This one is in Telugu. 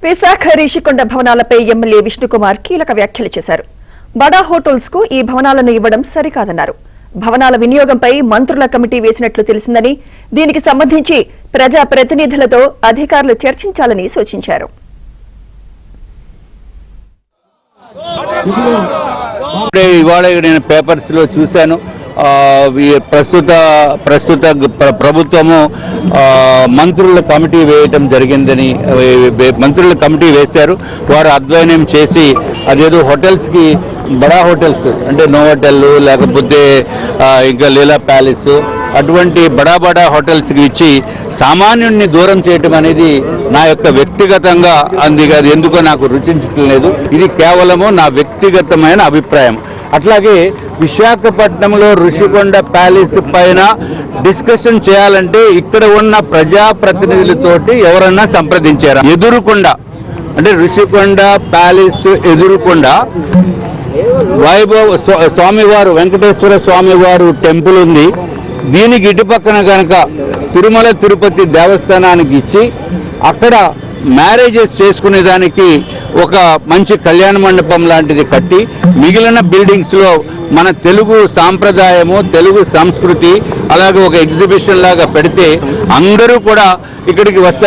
విశాఖ రిషికొండ భవనాలపై ఎమ్మెల్యే విష్ణుకుమార్ కీలక వ్యాఖ్యలు చేశారు. బడా హోటల్స్ కు ఈ భవనాలను ఇవ్వడం సరికాదన్నారు. భవనాల వినియోగంపై మంత్రుల కమిటీ వేసినట్లు తెలిసిందని, దీనికి సంబంధించి ప్రజా ప్రతినిధులతో అధికారులు చర్చించాలని సూచించారు. ఇవాళ నేను పేపర్స్ లో చూశాను. ప్రస్తుత ప్రభుత్వము మంత్రుల కమిటీ వేయటం జరిగిందని, మంత్రుల కమిటీ వేశారు. వారు అధ్యయనం చేసి అదేదో హోటల్స్కి, బడా హోటల్స్ అంటే నోవోటెల్ లేకపోతే ఇంకా లీలా ప్యాలెస్ అటువంటి బడా హోటల్స్కి ఇచ్చి సామాన్యుడిని దూరం చేయటం అనేది నా యొక్క వ్యక్తిగతంగా అది ఎందుకో నాకు రుచించట్లేదు. ఇది కేవలము నా వ్యక్తిగతమైన అభిప్రాయం. అట్లాగే విశాఖపట్నంలో ఋషికొండ ప్యాలెస్ పైన డిస్కషన్ చేయాలంటే ఇక్కడ ఉన్న ప్రజాప్రతినిధులతోటి ఎవరన్నా సంప్రదించారా? ఎదురుకొండ అంటే ఋషికొండ ప్యాలెస్ ఎదురుకొండ వైభవ స్వామివారు, వెంకటేశ్వర స్వామివారు టెంపుల్ ఉంది. దీనికి ఇటుపక్కన కనుక తిరుమల తిరుపతి దేవస్థానానికి ఇచ్చి అక్కడ మ్యారేజెస్ చేసుకునేదానికి ఒక మంచి కళ్యాణ మండపం లాంటిది కట్టి మిగిలిన బిల్డింగ్స్లో మన తెలుగు సాంప్రదాయము, తెలుగు సంస్కృతి అలాగే ఒక ఎగ్జిబిషన్ లాగా పెడితే అందరూ కూడా ఇక్కడికి వస్తారు.